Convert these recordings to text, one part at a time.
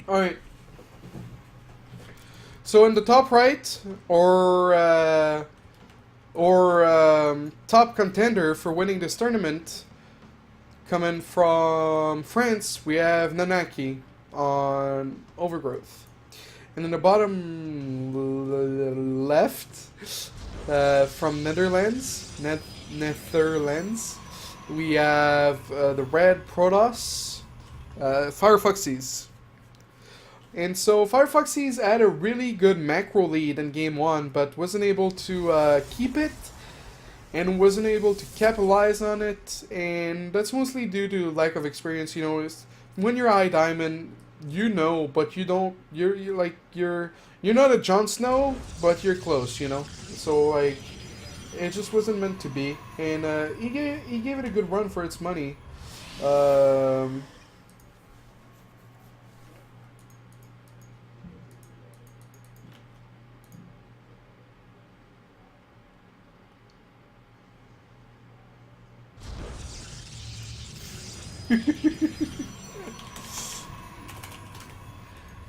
Alright. So in the top right, top contender for winning this tournament, coming from France, we have Nanaki on Overgrowth. And in the bottom left, from Netherlands, we have the red Protoss, Firefoxys. And so Firefoxys had a really good macro lead in game one, but wasn't able to keep it and wasn't able to capitalize on it. And that's mostly due to lack of experience. You know, when you're high diamond, you know, but you don't. You're not a Jon Snow, but you're close. You know, so like it just wasn't meant to be. And he gave it a good run for its money. Um,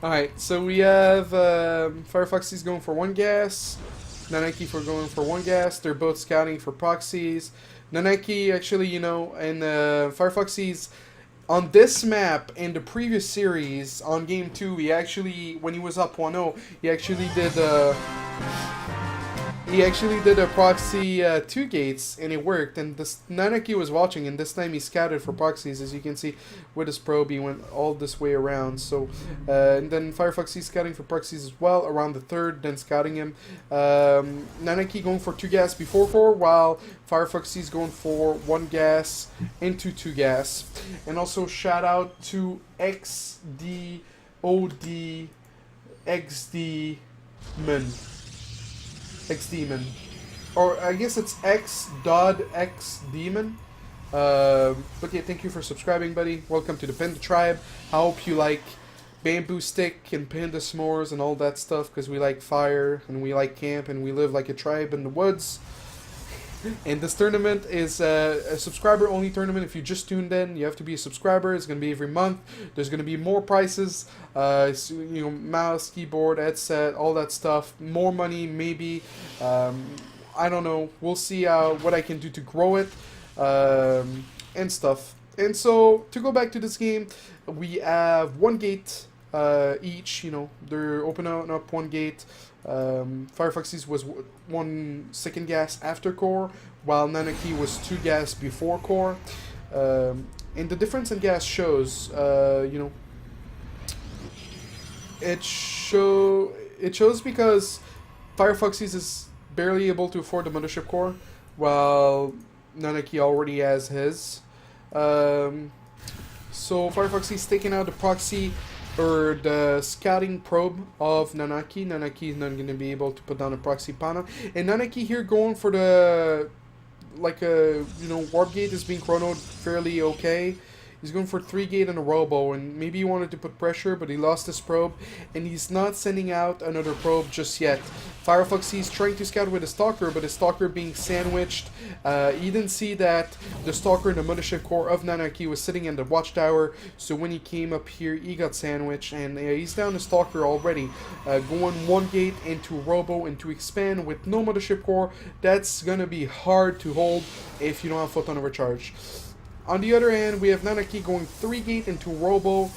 Alright, so we have Firefoxys going for one gas, Nanaki for going for one gas. They're both scouting for proxies. Nanaki actually, you know, and Firefoxys on this map in the previous series on game 2, he actually, when he was up 1-0, he actually did a proxy 2 gates, and it worked. And this Nanaki was watching, and this time he scouted for proxies. As you can see, with his probe, he went all this way around. So, and then Firefox is scouting for proxies as well, around the third, then scouting him. Nanaki going for 2 gas before core, while Firefox is going for 1 gas into 2 gas. And also shout out to XDOD X Demon, or I guess it's X Demon. But yeah, thank you for subscribing, buddy. Welcome to the Panda tribe. I hope you like bamboo stick and panda s'mores and all that stuff, because we like fire and we like camp and we live like a tribe in the woods. And this tournament is a subscriber-only tournament. If you just tuned in, you have to be a subscriber. It's going to be every month. There's going to be more prices, you know, mouse, keyboard, headset, all that stuff. More money, maybe. I don't know. We'll see what I can do to grow it and stuff. And so, to go back to this game, we have 1 gate each. You know, they're opening up 1 gate. Firefoxys was 1 second gas after core, while Nanaki was 2 gas before core. And the difference in gas shows, you know, it shows because Firefoxys is barely able to afford the mothership core, while Nanaki already has his. So Firefoxys taking out the proxy or the scouting probe of Nanaki. Nanaki is not going to be able to put down a proxy Panda. And Nanaki here going for the, like a, you know, warp gate is being chronoed fairly okay. He's going for 3 gate and a robo, and maybe he wanted to put pressure, but he lost his probe, and he's not sending out another probe just yet. Firefoxys trying to scout with a stalker, but the stalker being sandwiched. He didn't see that the stalker in the mothership core of Nanaki was sitting in the watchtower, so when he came up here, he got sandwiched, and he's down the stalker already. Going 1 gate into robo and to expand with no mothership core. That's gonna be hard to hold if you don't have photon overcharge. On the other hand, we have Nanaki going 3 gate into Robo.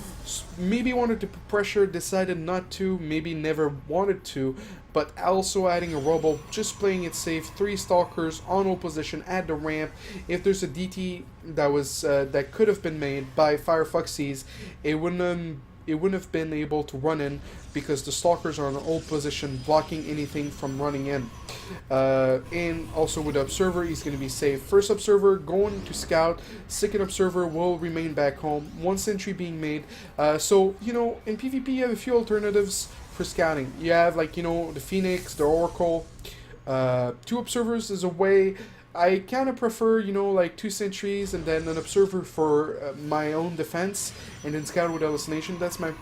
Maybe wanted to put pressure, decided not to, maybe never wanted to, but also adding a Robo, just playing it safe. 3 stalkers on hold position at the ramp. If there's a DT that could have been made by Firefoxys, it wouldn't have been able to run in because the stalkers are in an old position blocking anything from running in. And also with the observer, he's going to be safe. First observer going to scout, second observer will remain back home, 1 sentry being made. So, you know, in PvP you have a few alternatives for scouting. You have, like, you know, the Phoenix, the Oracle. 2 observers is a way. I kind of prefer, you know, like 2 sentries and then an observer for my own defense, and then scout with hallucination. That's my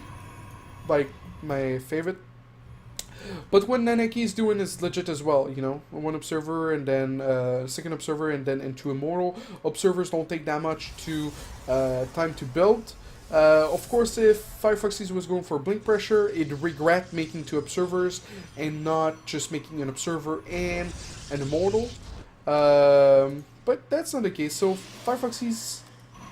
favorite. But what Nanaki is doing is legit as well, you know. 1 observer and then second observer and then into immortal. Observers don't take that much time to build. Of course, if Firefoxys was going for blink pressure, it'd regret making 2 observers and not just making an observer and an immortal. But that's not the case. So Firefoxys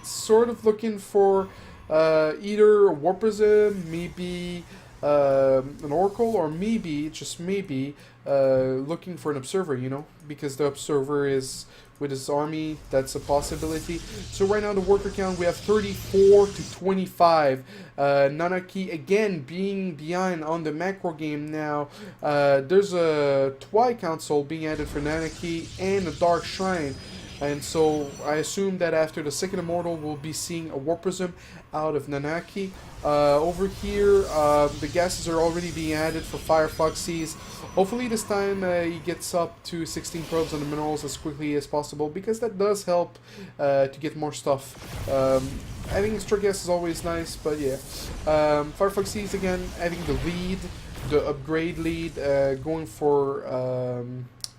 sort of looking for either a Warp Prism, maybe an Oracle, or maybe, just maybe, looking for an Observer, you know, because the Observer is with his army, that's a possibility. So right now the worker count, we have 34 to 25. Nanaki again being behind on the macro game now. There's a Twilight Council being added for Nanaki and a Dark Shrine. And so I assume that after the second Immortal, we'll be seeing a Warp Prism out of Nanaki. Over here, the gases are already being added for Firefoxys. Hopefully this time he gets up to 16 probes on the minerals as quickly as possible, because that does help to get more stuff. Having extra gas is always nice, but yeah. Firefoxys again having the lead, the upgrade lead, going for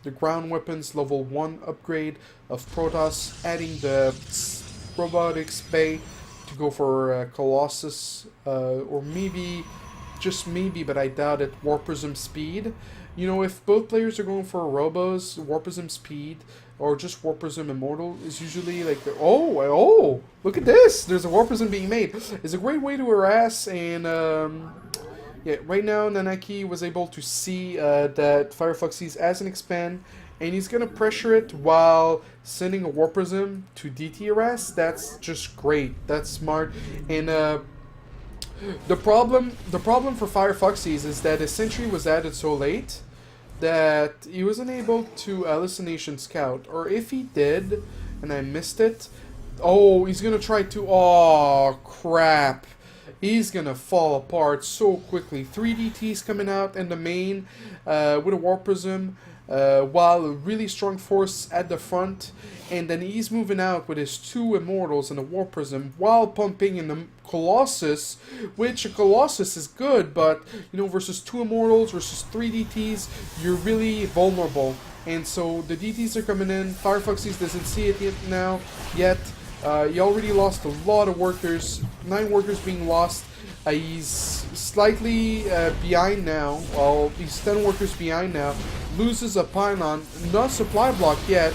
the ground weapons level 1 upgrade of Protoss, adding the robotics bay to go for Colossus, or maybe, just maybe, but I doubt it, Warp Prism speed. You know, if both players are going for Robos, Warp Prism speed, or just Warp Prism Immortal is usually like the, oh, look at this! There's a Warp Prism being made. It's a great way to harass, and yeah, right now Nanaki was able to see that Firefoxys has an expand, and he's gonna pressure it while sending a Warp Prism to DT harass. That's just great. That's smart. And the problem for Firefoxys is that his sentry was added so late that he wasn't able to hallucination scout, or if he did and I missed it, oh, he's gonna try to, oh crap, he's gonna fall apart so quickly. 3 DTs coming out in the main with a Warp Prism, while a really strong force at the front, and then he's moving out with his 2 Immortals and a Warp Prism while pumping in the Colossus, which a Colossus is good, but you know, versus 2 Immortals versus 3 DTs, you're really vulnerable. And so the DTs are coming in. Firefoxys doesn't see it yet. He already lost a lot of workers, 9 workers being lost. He's slightly behind now. Well, he's 10 workers behind now. Loses a pylon, not supply block yet,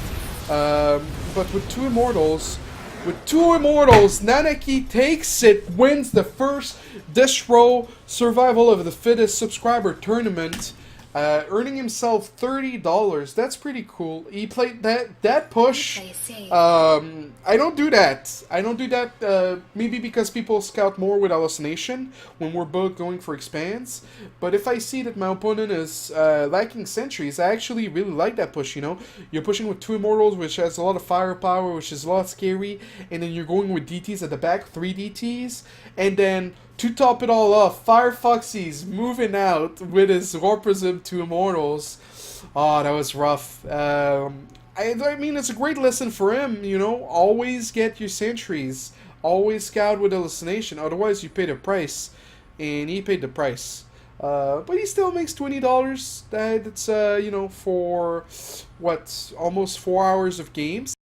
but with 2 Immortals, Nanaki takes it, wins the first desRow Survival of the Fittest subscriber tournament, earning himself $30. That's pretty cool. He played that push. I don't do that. Maybe because people scout more with hallucination when we're both going for expands. But if I see that my opponent is lacking sentries, I actually really like that push. You know, you're pushing with 2 Immortals, which has a lot of firepower, which is a lot scary, and then you're going with DTs at the back, 3 DTs, and then to top it all off, Firefoxys moving out with his Warp Prism 2 Immortals. Oh, that was rough. I mean, it's a great lesson for him, you know. Always get your sentries. Always scout with hallucination. Otherwise, you pay the price. And he paid the price. But he still makes $20. That's, you know, for, what, almost 4 hours of games.